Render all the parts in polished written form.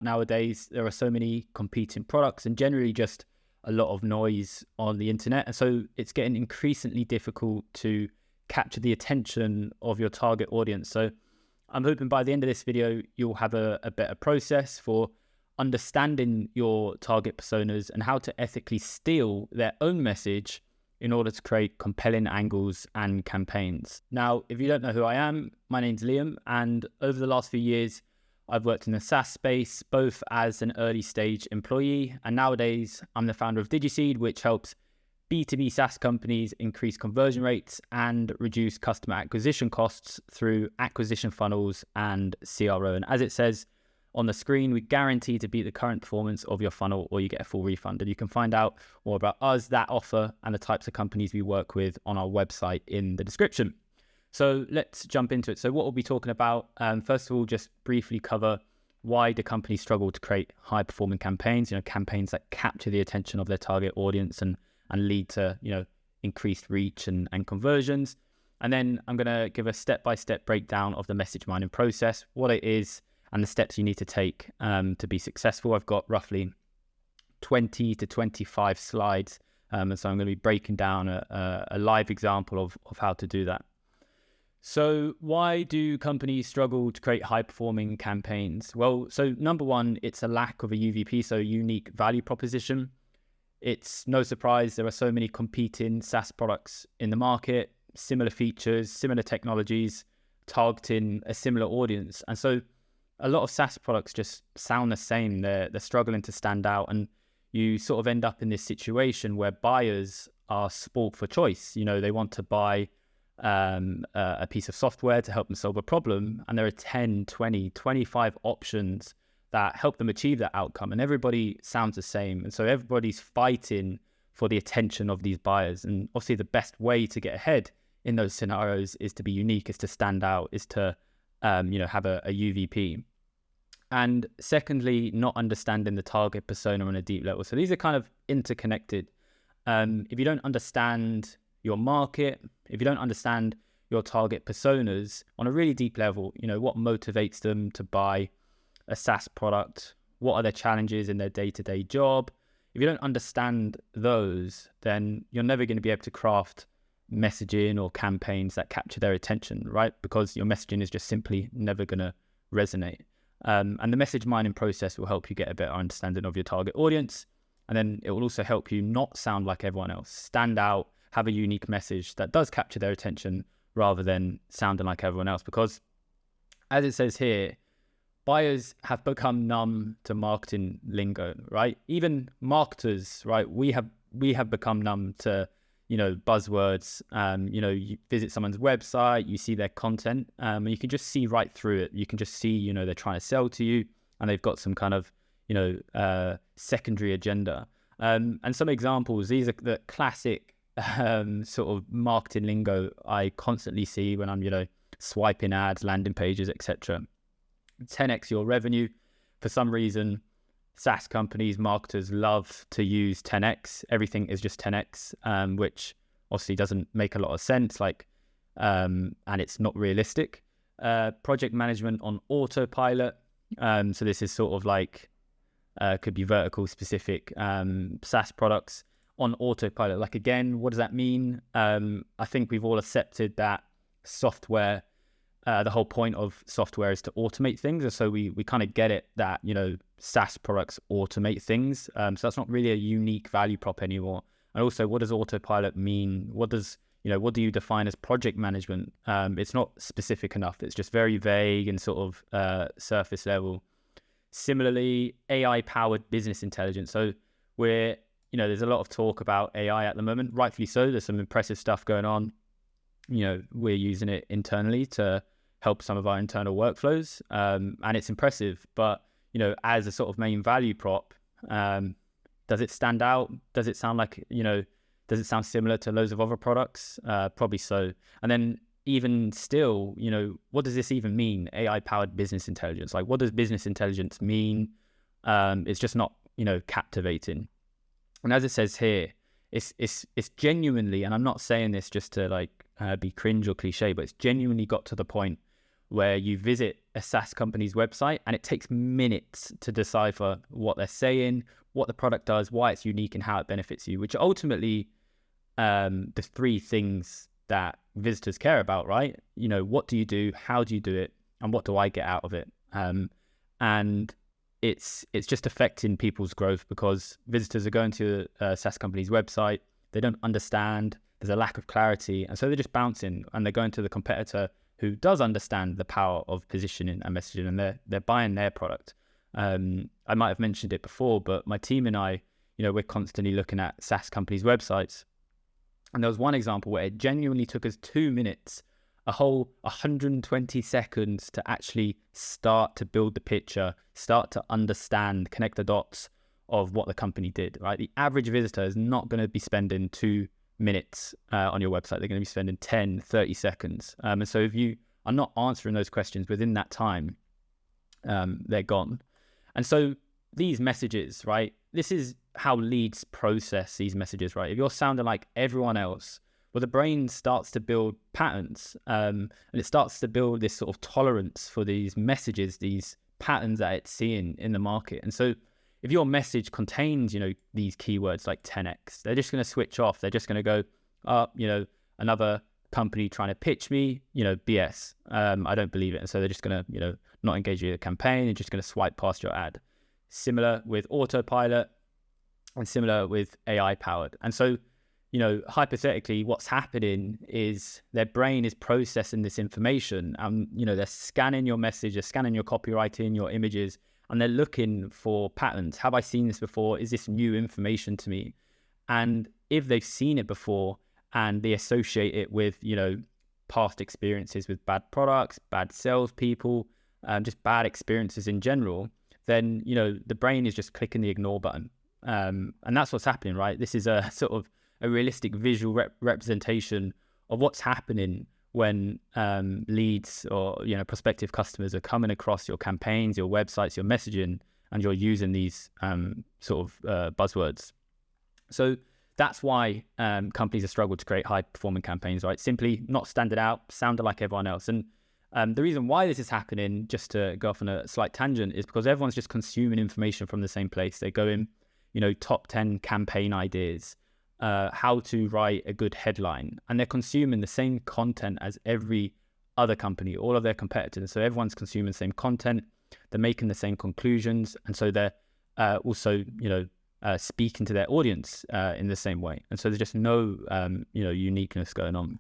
Nowadays, there are so many competing products and generally just a lot of noise on the internet. And so it's getting increasingly difficult to capture the attention of your target audience. So I'm hoping by the end of this video, you'll have a better process for understanding your target personas and how to ethically steal their own message in order to create compelling angles and campaigns. Now, if you don't know who I am, my name's Liam, and over the last few years, I've worked in the SaaS space, both as an early stage employee, and nowadays I'm the founder of DigiSeed, which helps B2B SaaS companies increase conversion rates and reduce customer acquisition costs through acquisition funnels and CRO. And as it says on the screen, we guarantee to beat the current performance of your funnel or you get a full refund. And you can find out more about us, that offer, and the types of companies we work with on our website in the description. So let's jump into it. So what we'll be talking about, first of all, just briefly cover why do companies struggle to create high-performing campaigns, campaigns that capture the attention of their target audience and lead to, increased reach and conversions. And then I'm going to give a step-by-step breakdown of the message mining process, what it is, and the steps you need to take to be successful. I've got roughly 20 to 25 slides, and so I'm going to be breaking down a live example of how to do that. So why do companies struggle to create high-performing campaigns? Well, so number one, it's a lack of a UVP, so unique value proposition. It's no surprise there are so many competing SaaS products in the market, similar features, similar technologies, targeting a similar audience. And so a lot of SaaS products just sound the same. They're struggling to stand out, and you sort of end up in this situation where buyers are sport for choice. They want to buy a piece of software to help them solve a problem, and there are 10, 20, 25 options that help them achieve that outcome, and everybody sounds the same, and so everybody's fighting for the attention of these buyers. And obviously the best way to get ahead in those scenarios is to be unique, is to stand out, is to have a UVP. And secondly, not understanding the target persona on a deep level. So these are kind of interconnected. If you don't understand your market, if you don't understand your target personas on a really deep level, what motivates them to buy a SaaS product, what are their challenges in their day-to-day job? If you don't understand those, then you're never going to be able to craft messaging or campaigns that capture their attention, right? Because your messaging is just simply never going to resonate. And the message mining process will help you get a better understanding of your target audience. And then it will also help you not sound like everyone else, stand out, have a unique message that does capture their attention rather than sounding like everyone else. Because as it says here, buyers have become numb to marketing lingo, right? Even marketers, right? We have become numb to, buzzwords. You visit someone's website, you see their content, and you can just see right through it. You can just see, they're trying to sell to you, and they've got some kind of, secondary agenda. And some examples, these are the classic sort of marketing lingo I constantly see when I'm, swiping ads, landing pages, etc. 10x your revenue. For some reason, SaaS companies, marketers love to use 10x. Everything is just 10x, which obviously doesn't make a lot of sense, and it's not realistic. Project management on autopilot. So this is sort of could be vertical specific SaaS products on autopilot. Again, what does that mean? I think we've all accepted that software, the whole point of software is to automate things. And so we kind of get it that, SaaS products automate things. So that's not really a unique value prop anymore. And also, what does autopilot mean? What do you define as project management? It's not specific enough. It's just very vague and sort of surface level. Similarly, AI-powered business intelligence. So there's a lot of talk about AI at the moment, rightfully so. There's some impressive stuff going on. We're using it internally to help some of our internal workflows, and it's impressive. But, as a sort of main value prop, does it stand out? Does it sound does it sound similar to loads of other products? Probably so. And then even still, what does this even mean? AI-powered business intelligence. What does business intelligence mean? It's just not, captivating. And as it says here, it's genuinely, and I'm not saying this just to be cringe or cliche, but it's genuinely got to the point where you visit a SaaS company's website and it takes minutes to decipher what they're saying, what the product does, why it's unique, and how it benefits you, which are ultimately the three things that visitors care about, right? What do you do? How do you do it? And what do I get out of it? And it's just affecting people's growth because visitors are going to a SaaS company's website. They don't understand. There's a lack of clarity. And so they're just bouncing and they're going to the competitor who does understand the power of positioning and messaging, and they're buying their product. I might have mentioned it before, but my team and I, we're constantly looking at SaaS companies' websites. And there was one example where it genuinely took us 2 minutes, a whole 120 seconds to actually start to build the picture, start to understand, connect the dots of what the company did, right? The average visitor is not going to be spending 2 minutes on your website. They're going to be spending 10, 30 seconds. And so if you are not answering those questions within that time, they're gone. And so these messages, right? This is how leads process these messages, right? If you're sounding like everyone else, well, the brain starts to build patterns, and it starts to build this sort of tolerance for these messages, these patterns that it's seeing in the market. And so if your message contains, these keywords like 10x, they're just going to switch off. They're just going to go, another company trying to pitch me, BS. I don't believe it. And so they're just going to, not engage with your campaign. They're just going to swipe past your ad. Similar with autopilot and similar with AI powered. And so, hypothetically, what's happening is their brain is processing this information and, they're scanning your message, they're scanning your copywriting, your images, and they're looking for patterns. Have I seen this before? Is this new information to me? And if they've seen it before and they associate it with, past experiences with bad products, bad salespeople, just bad experiences in general, then, the brain is just clicking the ignore button. And that's what's happening, right? This is a sort of a realistic visual representation of what's happening when leads or prospective customers are coming across your campaigns, your websites, your messaging, and you're using these sort of buzzwords. So that's why companies have struggled to create high-performing campaigns, right? Simply not standing out, sounding like everyone else. And the reason why this is happening, just to go off on a slight tangent, is because everyone's just consuming information from the same place. They go in, top 10 campaign ideas, how to write a good headline, and they're consuming the same content as every other company, all of their competitors. So everyone's consuming the same content, they're making the same conclusions, and so they're also, speaking to their audience in the same way. And so there's just no, uniqueness going on.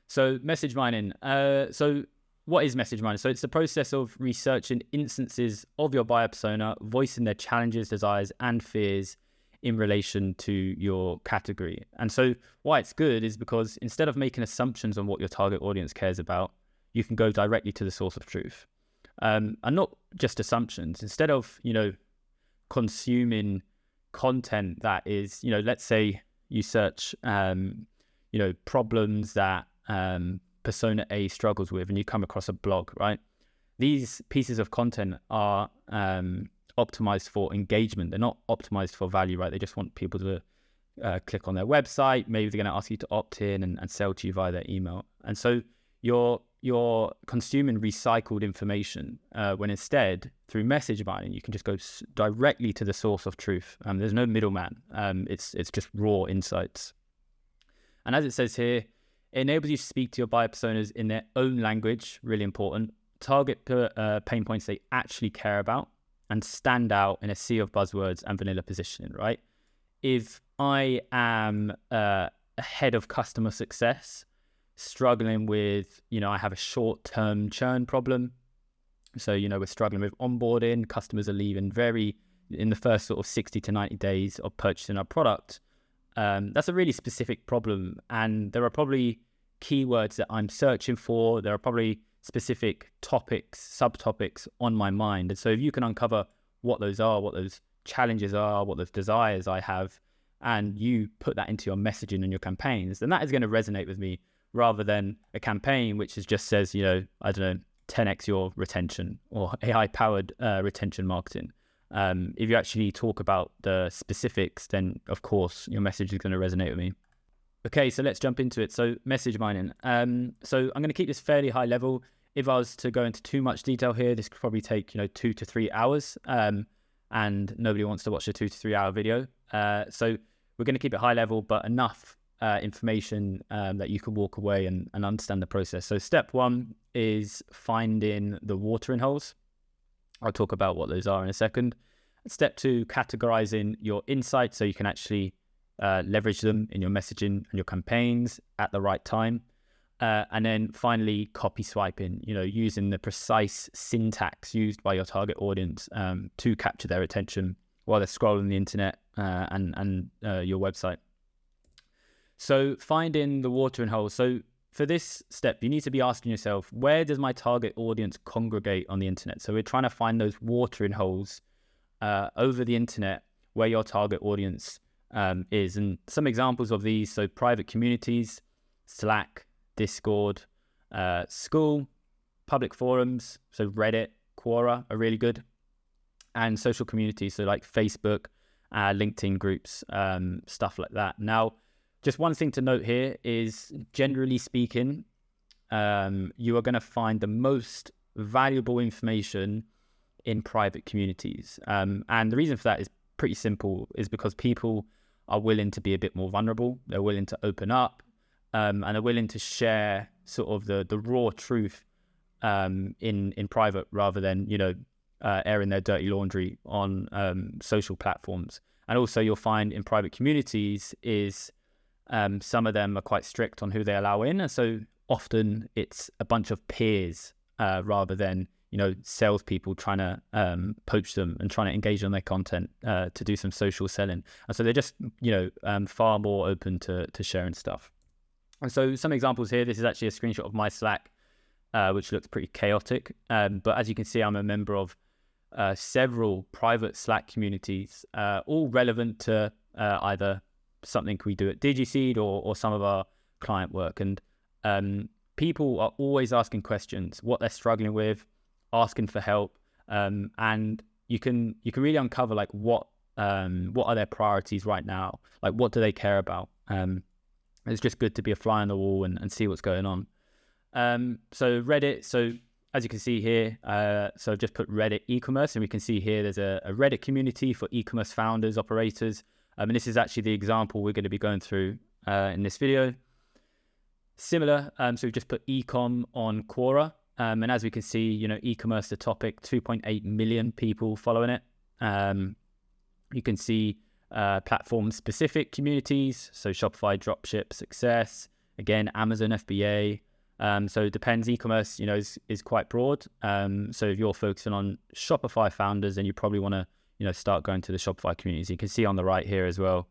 So message mining. So what is message mining? So it's the process of researching instances of your buyer persona, voicing their challenges, desires, and fears in relation to your category. And so why it's good is because instead of making assumptions on what your target audience cares about, you can go directly to the source of truth. And not just assumptions. Instead of, consuming content that is, let's say you search, problems that persona A struggles with, and you come across a blog, right? These pieces of content are optimized for engagement. They're not optimized for value, right? They just want people to click on their website. Maybe they're going to ask you to opt in and sell to you via their email. And so you're consuming recycled information when instead, through message mining, you can just go directly to the source of truth. There's no middleman. It's just raw insights. And as it says here, it enables you to speak to your buyer personas in their own language, really important. Target pain points they actually care about and stand out in a sea of buzzwords and vanilla positioning, right? If I am a head of customer success, struggling with, I have a short-term churn problem. So, we're struggling with onboarding. Customers are leaving in the first sort of 60 to 90 days of purchasing our product. That's a really specific problem. And there are probably keywords that I'm searching for. There are probably specific topics, subtopics on my mind. And so if you can uncover what those are, what those challenges are, what those desires I have, and you put that into your messaging and your campaigns, then that is going to resonate with me rather than a campaign which just says, 10x your retention or AI powered retention marketing. If you actually talk about the specifics, then of course your message is going to resonate with me. Okay, so let's jump into it. So message mining. So I'm going to keep this fairly high level. if I was to go into too much detail here, this could probably take 2 to 3 hours, and nobody wants to watch a 2 to 3 hour video. So we're going to keep it high level, but enough information that you can walk away and understand the process. So step 1 is finding the watering holes. I'll talk about what those are in a second. Step 2, categorizing your insights so you can actually leverage them in your messaging and your campaigns at the right time. And then finally, copy swiping, using the precise syntax used by your target audience to capture their attention while they're scrolling the internet and your website. So finding the watering hole. So for this step, you need to be asking yourself, where does my target audience congregate on the internet? So we're trying to find those watering holes over the internet where your target audience is. And some examples of these, so private communities, Slack, Discord, school, public forums, so Reddit, Quora are really good, and social communities, so like Facebook, LinkedIn groups, stuff like that. Now, just one thing to note here is, generally speaking, you are going to find the most valuable information in private communities. And the reason for that is pretty simple, is because people are willing to be a bit more vulnerable. They're willing to open up, and are willing to share sort of the raw truth in private, rather than, airing their dirty laundry on social platforms. And also you'll find in private communities is some of them are quite strict on who they allow in. And so often it's a bunch of peers rather than, salespeople trying to poach them and trying to engage on their content to do some social selling. And so they're just, far more open to sharing stuff. And so some examples here, this is actually a screenshot of my Slack, which looks pretty chaotic. But as you can see, I'm a member of several private Slack communities, all relevant to either something we do at DigiSeed or some of our client work. And people are always asking questions, what they're struggling with, asking for help, and you can really uncover like what are their priorities right now, like what do they care about. It's just good to be a fly on the wall and see what's going on. So Reddit, so as you can see here, so I've just put Reddit e-commerce, and we can see here there's a Reddit community for e-commerce founders, operators. And this is actually the example we're going to be going through in this video. Similar, so we've just put e-com on Quora. And as we can see, e-commerce, the topic, 2.8 million people following it. You can see platform-specific communities, so Shopify, Dropship, Success, again, Amazon, FBA. So it depends. E-commerce, is quite broad. So if you're focusing on Shopify founders, then you probably want to, start going to the Shopify communities. You can see on the right here as well,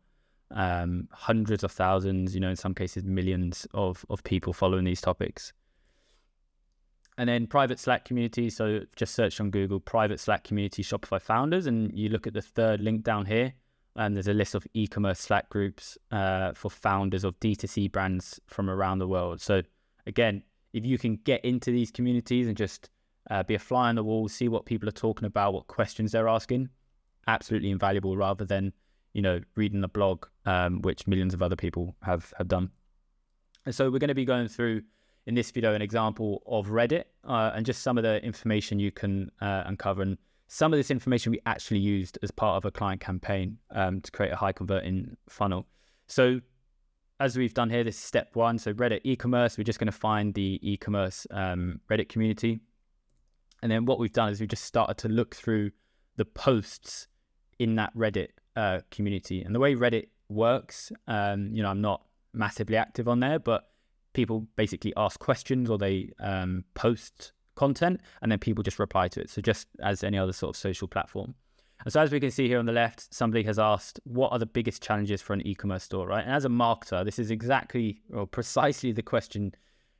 hundreds of thousands, in some cases millions of people following these topics. And then private Slack community. So just search on Google, private Slack community, Shopify founders, and you look at the third link down here, and there's a list of e-commerce Slack groups for founders of D2C brands from around the world. So again, if you can get into these communities and just be a fly on the wall, see what people are talking about, what questions they're asking, absolutely invaluable, rather than, reading a blog, which millions of other people have done. And so we're going to be going through in this video an example of Reddit and just some of the information you can uncover. And some of this information we actually used as part of a client campaign to create a high converting funnel. So as we've done here, this is step 1. So Reddit e-commerce, we're just going to find the e-commerce Reddit community. And then what we've done is we've just started to look through the posts in that Reddit community. And the way Reddit works, I'm not massively active on there, but people basically ask questions or they post content, and then people just reply to it. So just as any other sort of social platform. And so as we can see here on the left, somebody has asked, what are the biggest challenges for an e-commerce store, right? And as a marketer, this is exactly or precisely the question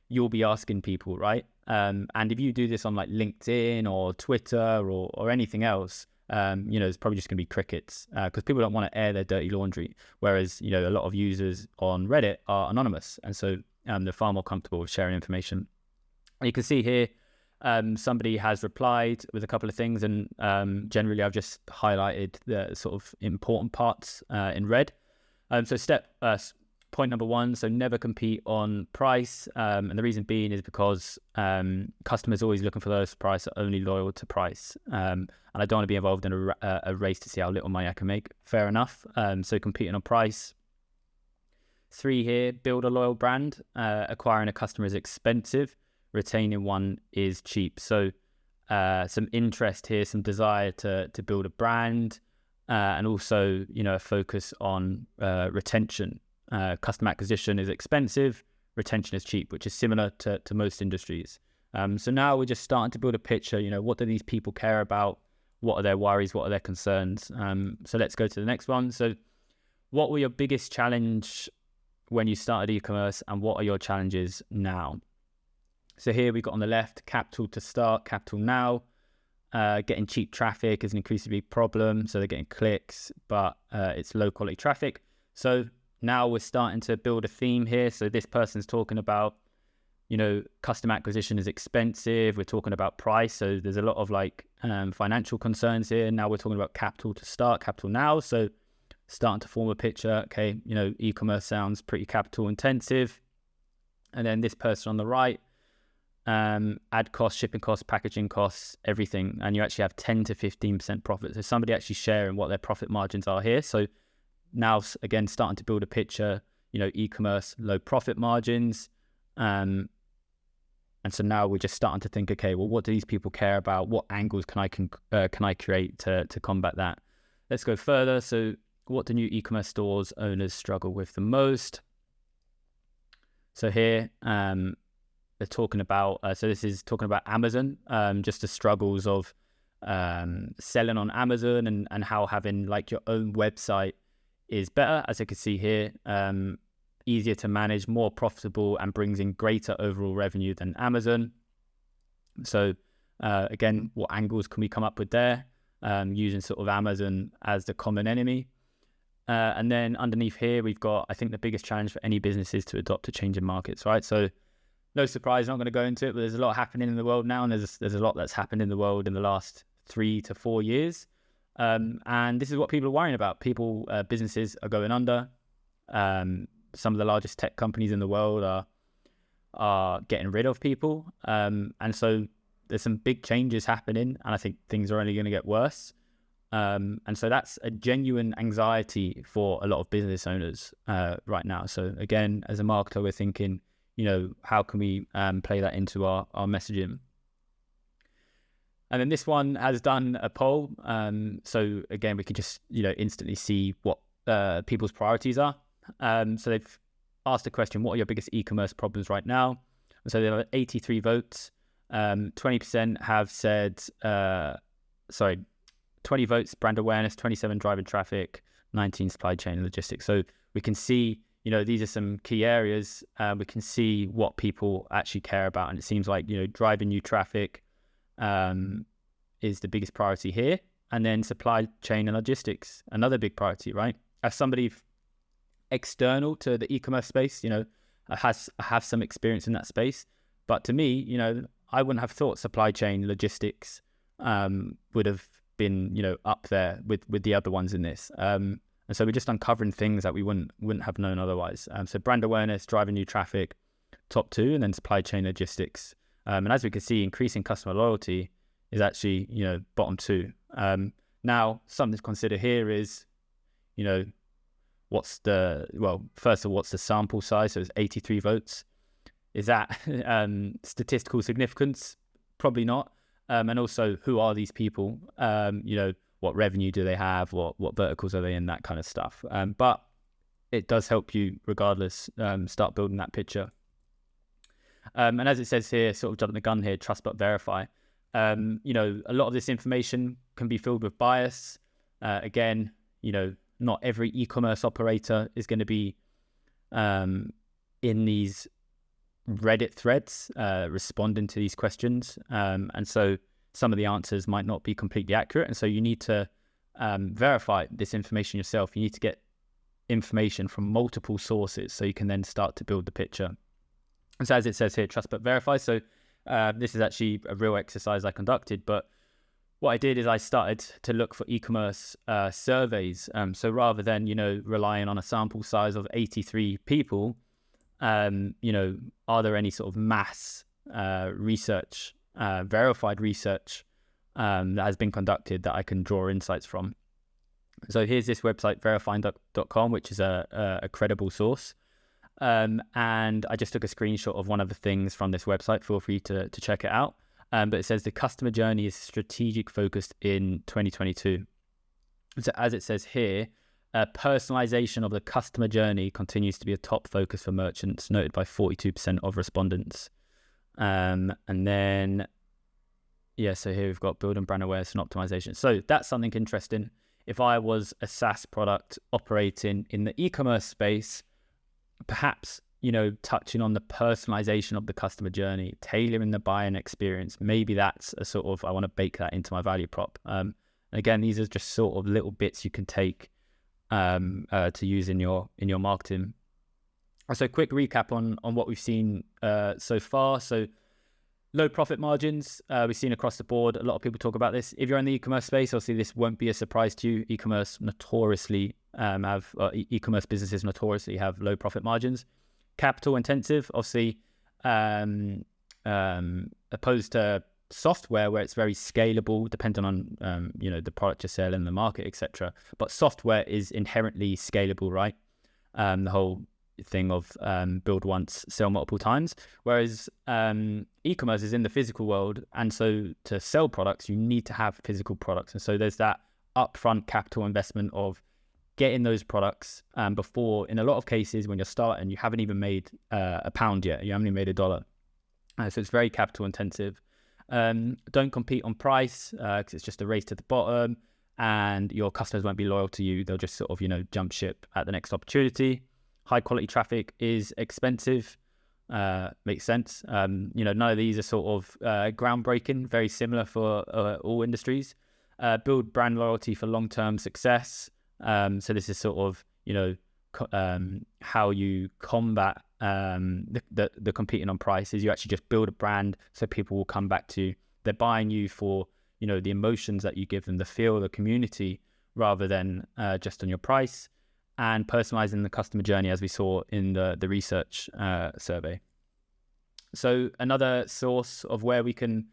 you'll be asking people, right? And if you do this on like LinkedIn or Twitter or anything else, it's probably just going to be crickets because people don't want to air their dirty laundry. Whereas, a lot of users on Reddit are anonymous. And so they're far more comfortable with sharing information. And you can see here, somebody has replied with a couple of things, and generally I've just highlighted the sort of important parts in red. So point number one, so never compete on price. And the reason being is because customers are always looking for the lowest price, are only loyal to price. And I don't want to be involved in a race to see how little money I can make. Fair enough. So competing on price. 3 here, build a loyal brand. Acquiring a customer is expensive. Retaining one is cheap. So some interest here, some desire to build a brand, and also, a focus on retention. Customer acquisition is expensive, retention is cheap, which is similar to most industries. So now we're just starting to build a picture, what do these people care about? What are their worries? What are their concerns? So let's go to the next one. So what were your biggest challenge when you started e-commerce, and what are your challenges now? So here we've got on the left, capital to start, capital now. Getting cheap traffic is an increasingly big problem. So they're getting clicks, but it's low quality traffic. So now we're starting to build a theme here. So this person's talking about, customer acquisition is expensive. We're talking about price. So there's a lot of financial concerns here. Now we're talking about capital to start, capital now. So starting to form a picture. Okay, e-commerce sounds pretty capital intensive. And then this person on the right, ad costs, shipping costs, packaging costs, everything. And you actually have 10 to 15% profit. So somebody actually sharing what their profit margins are here. So now, again, starting to build a picture, e-commerce, low profit margins. And so now we're just starting to think, okay, well, what do these people care about? What angles can I create to combat that? Let's go further. So what do new e-commerce stores owners struggle with the most? So here, they're talking about, so this is talking about Amazon, just the struggles of selling on Amazon and how having your own website is better, as you can see here, easier to manage, more profitable, and brings in greater overall revenue than Amazon. So again, what angles can we come up with there, using sort of Amazon as the common enemy? And then underneath here, we've got, I think the biggest challenge for any business is to adopt to changing markets, right? So no surprise, not going to go into it, but there's a lot happening in the world now, and there's a lot that's happened in the world in the last 3 to 4 years. And this is what people are worrying about. Businesses are going under. Some of the largest tech companies in the world are getting rid of people. And so there's some big changes happening, and I think things are only going to get worse. And so that's a genuine anxiety for a lot of business owners right now. So again, as a marketer, we're thinking, how can we play that into our messaging? And then this one has done a poll. So again, we can just, instantly see what people's priorities are. So they've asked the question, what are your biggest e-commerce problems right now? And so there are 83 votes. 20% have said, 20 votes, brand awareness, 27 driving traffic, 19 supply chain and logistics. So we can see, these are some key areas. We can see what people actually care about. And it seems like, driving new traffic is the biggest priority here. And then supply chain and logistics, another big priority, right? As somebody external to the e-commerce space, I have some experience in that space. But to me, I wouldn't have thought supply chain logistics would have been, up there with the other ones in this. And so we're just uncovering things that we wouldn't have known otherwise. So brand awareness, driving new traffic, top 2, and then supply chain logistics. And as we can see, increasing customer loyalty is actually, bottom 2. Now, something to consider here is, what's the sample size? So it's 83 votes. Is that statistical significance? Probably not. And also, who are these people? What revenue do they have? What verticals are they in? That kind of stuff. But it does help you regardless, start building that picture. And as it says here, sort of jumping the gun here, trust but verify. A lot of this information can be filled with bias. Again, not every e-commerce operator is going to be in these Reddit threads responding to these questions. And so some of the answers might not be completely accurate. And so you need to verify this information yourself. You need to get information from multiple sources so you can then start to build the picture. And so as it says here, trust but verify. So this is actually a real exercise I conducted, but what I did is I started to look for e-commerce surveys. So rather than, relying on a sample size of 83 people, are there any sort of mass research, verified research that has been conducted that I can draw insights from? So here's this website, verifying.com, which is a credible source. And I just took a screenshot of one of the things from this website. Feel free to check it out. But it says the customer journey is strategic focused in 2022. So as it says here, personalization of the customer journey continues to be a top focus for merchants, noted by 42% of respondents. And then, so here we've got building brand awareness and optimization. So that's something interesting. If I was a SaaS product operating in the e-commerce space, perhaps, touching on the personalization of the customer journey, tailoring the buying experience, maybe that's a sort of, I want to bake that into my value prop. Again, these are just sort of little bits you can take to use in your marketing. So quick recap on what we've seen so far. So low profit margins, we've seen across the board. A lot of people talk about this. If you're in the e-commerce space, obviously this won't be a surprise to you. E-commerce businesses notoriously have low profit margins. Capital intensive, obviously, opposed to software where it's very scalable, depending on the product you're selling, the market, etc. But software is inherently scalable, right? The whole thing of build once, sell multiple times. Whereas e-commerce is in the physical world, and so to sell products, you need to have physical products, and so there's that upfront capital investment of getting those products before, in a lot of cases, when you're starting, you haven't even made a pound yet. You haven't even made $1. So it's very capital intensive. Don't compete on price because it's just a race to the bottom, and your customers won't be loyal to you. They'll just sort of, jump ship at the next opportunity. High quality traffic is expensive. Makes sense. None of these are sort of groundbreaking, very similar for all industries. Build brand loyalty for long-term success. So this is sort of, how you combat the competing on price is you actually just build a brand so people will come back to you. They're buying you for, the emotions that you give them, the feel, the community, rather than just on your price. And personalizing the customer journey, as we saw in the research survey. So another source of where we can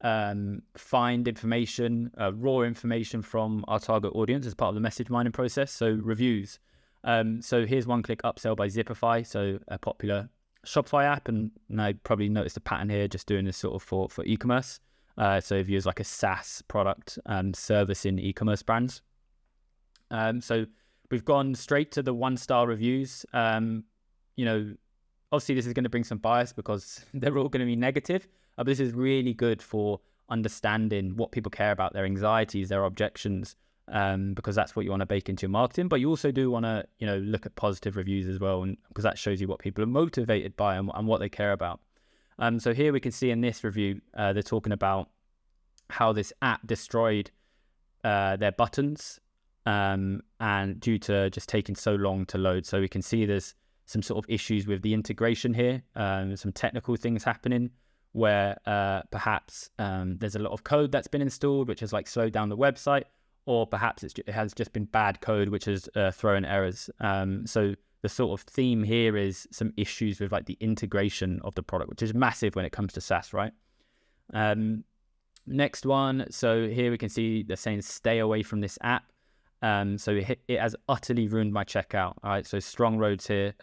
find information, raw information from our target audience as part of the message mining process. So reviews. So here's one-click upsell by Zipify, so a popular Shopify app, and I probably noticed a pattern here, just doing this sort of for e-commerce. So if you use like a SaaS product servicing e-commerce brands. So we've gone straight to the 1-star reviews. Obviously this is going to bring some bias because they're all going to be negative. But this is really good for understanding what people care about, their anxieties, their objections, because that's what you want to bake into your marketing. But you also do want to, look at positive reviews as well, and because that shows you what people are motivated by and what they care about. So here we can see in this review, they're talking about how this app destroyed their buttons, and due to just taking so long to load. So we can see there's some sort of issues with the integration here, some technical things happening where perhaps there's a lot of code that's been installed, which has like slowed down the website, or perhaps it has just been bad code, which has thrown errors. So the sort of theme here is some issues with like the integration of the product, which is massive when it comes to SaaS, right? Next one. So here we can see they're saying stay away from this app. So it has utterly ruined my checkout. All right, so strong words here,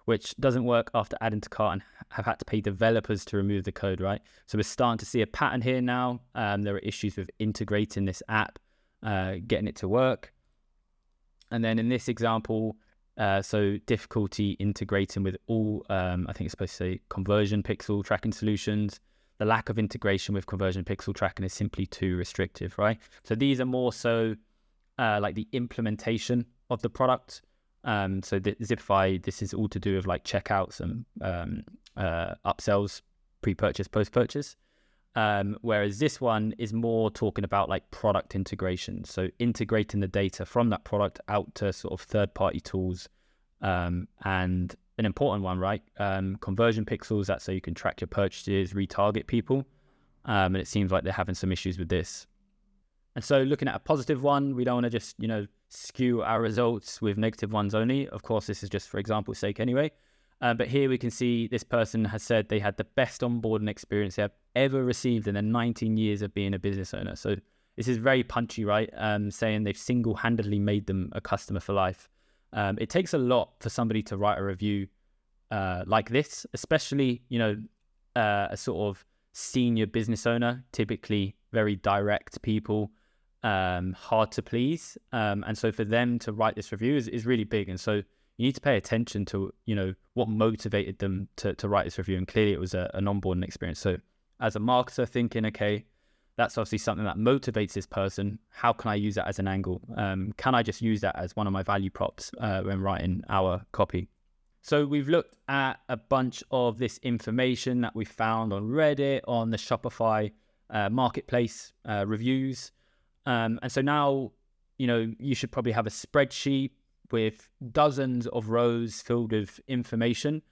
which doesn't work after adding to cart and have had to pay developers to remove the code, right? So we're starting to see a pattern here now. There are issues with integrating this app, getting it to work. And then in this example, so difficulty integrating with all, I think it's supposed to say conversion pixel tracking solutions. The lack of integration with conversion pixel tracking is simply too restrictive, right? So these are more so like the implementation of the product. So the Zipify, this is all to do with like checkouts and upsells, pre-purchase, post-purchase. Whereas this one is more talking about like product integration. So integrating the data from that product out to sort of third-party tools. And an important one, right? Conversion pixels, that's so you can track your purchases, retarget people. And it seems like they're having some issues with this. And so looking at a positive one, we don't want to just, skew our results with negative ones only. Of course, this is just for example's sake anyway. But here we can see this person has said they had the best onboarding experience they have ever received in their 19 years of being a business owner. So this is very punchy, right? Saying they've single-handedly made them a customer for life. It takes a lot for somebody to write a review like this, especially, a sort of senior business owner, typically very direct people, hard to please. And so for them to write this review is really big. And so you need to pay attention to, what motivated them to write this review. And clearly it was an onboarding experience. So as a marketer thinking, okay, that's obviously something that motivates this person. How can I use that as an angle? Can I just use that as one of my value props when writing our copy? So we've looked at a bunch of this information that we found on Reddit, on the Shopify marketplace reviews. And so now, you should probably have a spreadsheet with dozens of rows filled with information.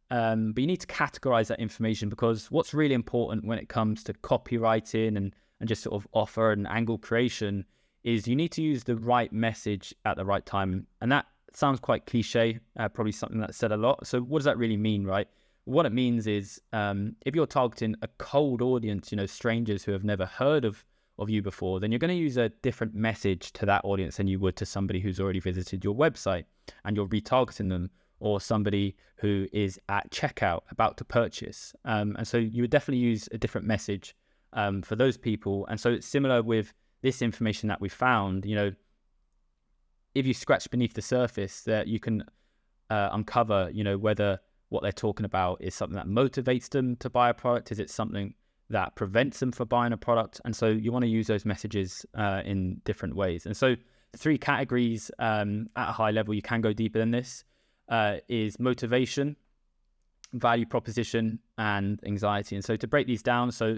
But you need to categorize that information, because what's really important when it comes to copywriting and just sort of offer and angle creation is you need to use the right message at the right time. And that sounds quite cliche, probably something that's said a lot. So what does that really mean, right? What it means is if you're targeting a cold audience, strangers who have never heard of you before, then you're going to use a different message to that audience than you would to somebody who's already visited your website and you're retargeting them, or somebody who is at checkout about to purchase. And so you would definitely use a different message for those people. And so it's similar with this information that we found. If you scratch beneath the surface, that you can uncover, whether what they're talking about is something that motivates them to buy a product. Is it something that prevents them from buying a product? And so you want to use those messages in different ways. And so the three categories at a high level, you can go deeper than this, is motivation, value proposition, and anxiety. And so to break these down, so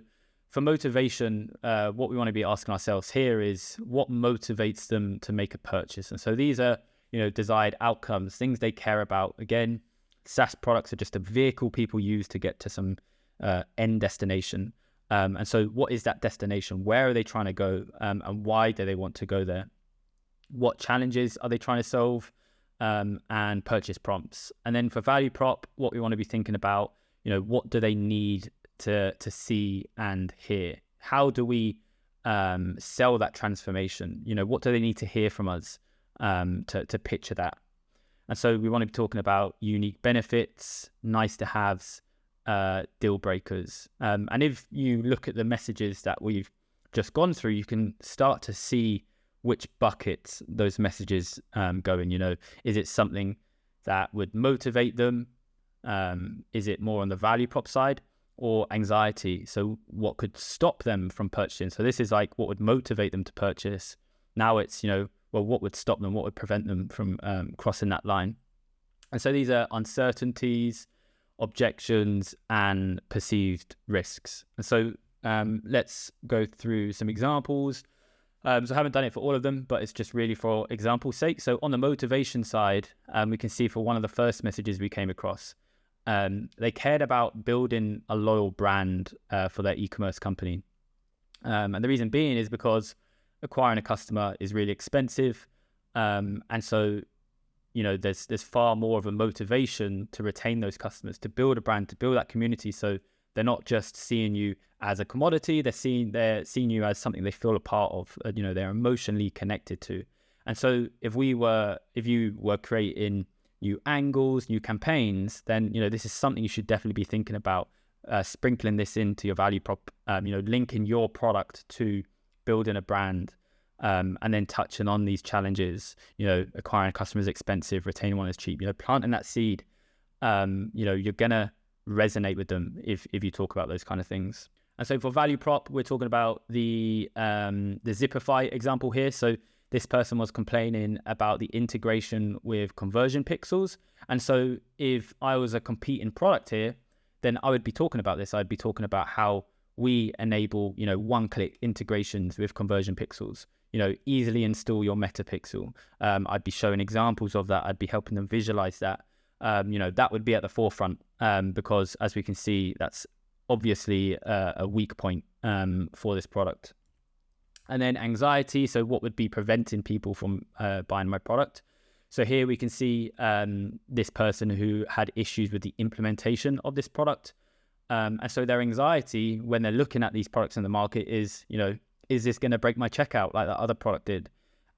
for motivation, what we want to be asking ourselves here is what motivates them to make a purchase. And so these are, desired outcomes, things they care about. Again, SaaS products are just a vehicle people use to get to some end destination. And so what is that destination? Where are they trying to go? And why do they want to go there? What challenges are they trying to solve? And purchase prompts. And then for value prop, what we want to be thinking about, what do they need to see and hear? How do we sell that transformation? What do they need to hear from us to picture that? And so we want to be talking about unique benefits, nice to haves, deal breakers. And if you look at the messages that we've just gone through, you can start to see which buckets those messages go in. Is it something that would motivate them? Is it more on the value prop side, or anxiety? So what could stop them from purchasing? So this is like what would motivate them to purchase. Now it's, what would stop them? What would prevent them from crossing that line? And so these are uncertainties, objections, and perceived risks. And so let's go through some examples. So I haven't done it for all of them, but it's just really for example's sake. So on the motivation side, we can see for one of the first messages we came across, they cared about building a loyal brand for their e-commerce company. And the reason being is because acquiring a customer is really expensive. And so, there's far more of a motivation to retain those customers, to build a brand, to build that community. So they're not just seeing you as a commodity, they're seeing you as something they feel a part of, they're emotionally connected to. And so if you were creating new angles, new campaigns, then, this is something you should definitely be thinking about, sprinkling this into your value prop, linking your product to building a brand, and then touching on these challenges, acquiring a customer is expensive, retaining one is cheap, planting that seed, you're going to resonate with them if you talk about those kind of things. And so for value prop, we're talking about the Zipify example here. So this person was complaining about the integration with conversion pixels. And so if I was a competing product here, then I would be talking about this. I'd be talking about how we enable, one-click integrations with conversion pixels, easily install your meta pixel. I'd be showing examples of that. I'd be helping them visualize that. That would be at the forefront, because as we can see, that's obviously a weak point for this product. And then anxiety. So what would be preventing people from buying my product? So here we can see this person who had issues with the implementation of this product. And so their anxiety when they're looking at these products in the market is, is this going to break my checkout like that other product did?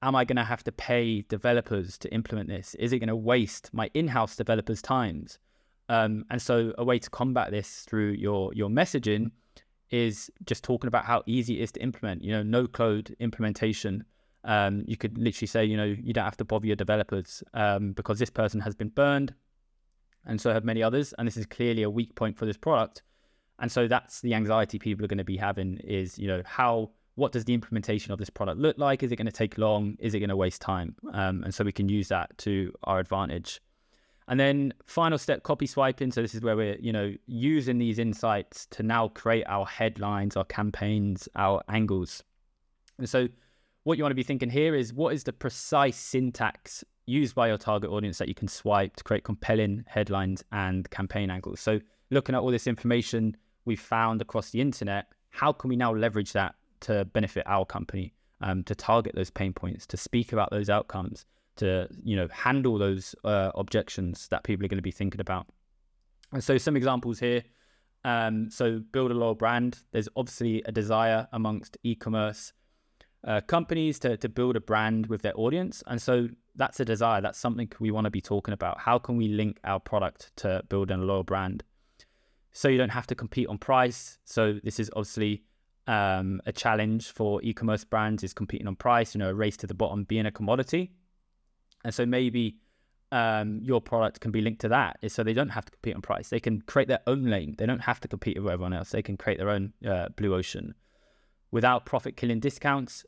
Am I going to have to pay developers to implement this? Is it going to waste my in-house developers' times? And so a way to combat this through your messaging is just talking about how easy it is to implement, no code implementation. You could literally say, you don't have to bother your developers because this person has been burned and so have many others. And this is clearly a weak point for this product. And so that's the anxiety people are going to be having is, what does the implementation of this product look like? Is it going to take long? Is it going to waste time? And so we can use that to our advantage. And then final step, copy swiping. So this is where we're, using these insights to now create our headlines, our campaigns, our angles. And so what you want to be thinking here is what is the precise syntax used by your target audience that you can swipe to create compelling headlines and campaign angles. So looking at all this information we've found across the internet, how can we now leverage that to benefit our company, to target those pain points, to speak about those outcomes, to handle those objections that people are going to be thinking about. And so some examples here. So build a loyal brand. There's obviously a desire amongst e-commerce companies to build a brand with their audience. And so that's a desire. That's something we want to be talking about. How can we link our product to building a loyal brand? So you don't have to compete on price. So this is obviously a challenge for e-commerce brands, is competing on price, a race to the bottom being a commodity. And so maybe your product can be linked to that, so they don't have to compete on price. They can create their own lane. They don't have to compete with everyone else. They can create their own blue ocean without profit-killing discounts.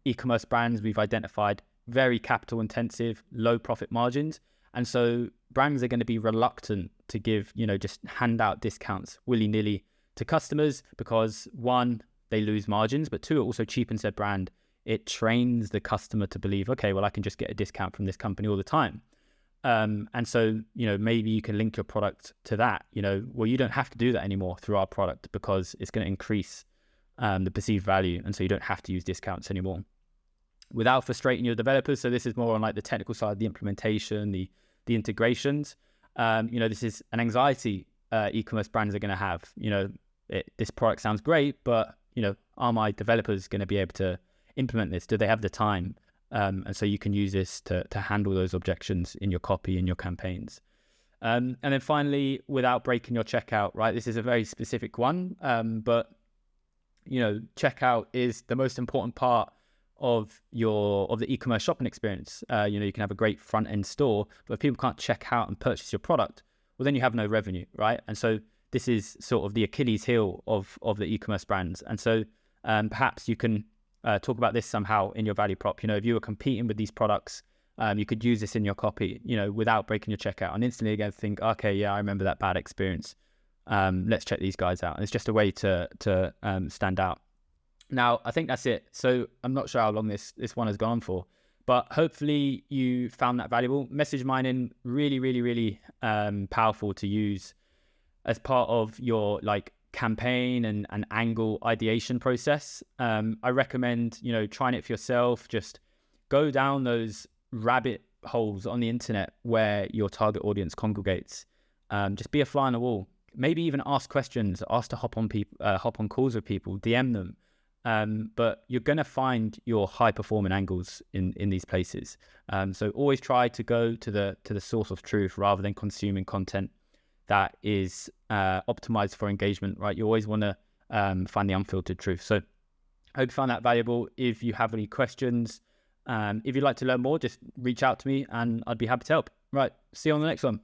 E-commerce brands we've identified very capital-intensive, low profit margins. And so brands are going to be reluctant to give, just hand out discounts willy-nilly to customers because one, they lose margins, but two, it also cheapens their brand. It trains the customer to believe, okay, well, I can just get a discount from this company all the time. And so, maybe you can link your product to that, well, you don't have to do that anymore through our product because it's going to increase the perceived value. And so you don't have to use discounts anymore without frustrating your developers. So this is more on like the technical side, the implementation, the integrations. This is an anxiety e-commerce brands are going to have. This product sounds great, but, are my developers going to be able to implement this? Do they have the time? And so you can use this to handle those objections in your copy, in your campaigns. And then finally, without breaking your checkout, right? This is a very specific one, but checkout is the most important part of the e-commerce shopping experience. You can have a great front end store, but if people can't check out and purchase your product, well, then you have no revenue, right? And so this is sort of the Achilles heel of the e-commerce brands. And so perhaps you can talk about this somehow in your value prop. If you were competing with these products, you could use this in your copy, without breaking your checkout, and instantly again think, okay, yeah, I remember that bad experience. Let's check these guys out. And it's just a way to stand out. Now, I think that's it. So I'm not sure how long this one has gone on for, but hopefully you found that valuable. Message mining, really, really, really powerful to use as part of your campaign and angle ideation process. I recommend, trying it for yourself. Just go down those rabbit holes on the internet where your target audience congregates. Just be a fly on the wall. Maybe even ask questions, ask to hop on calls with people, DM them. But you're going to find your high performing angles in these places. So always try to go to the source of truth rather than consuming content that is optimized for engagement, right? You always want to find the unfiltered truth. So I hope you found that valuable. If you have any questions, if you'd like to learn more, just reach out to me and I'd be happy to help. Right. See you on the next one.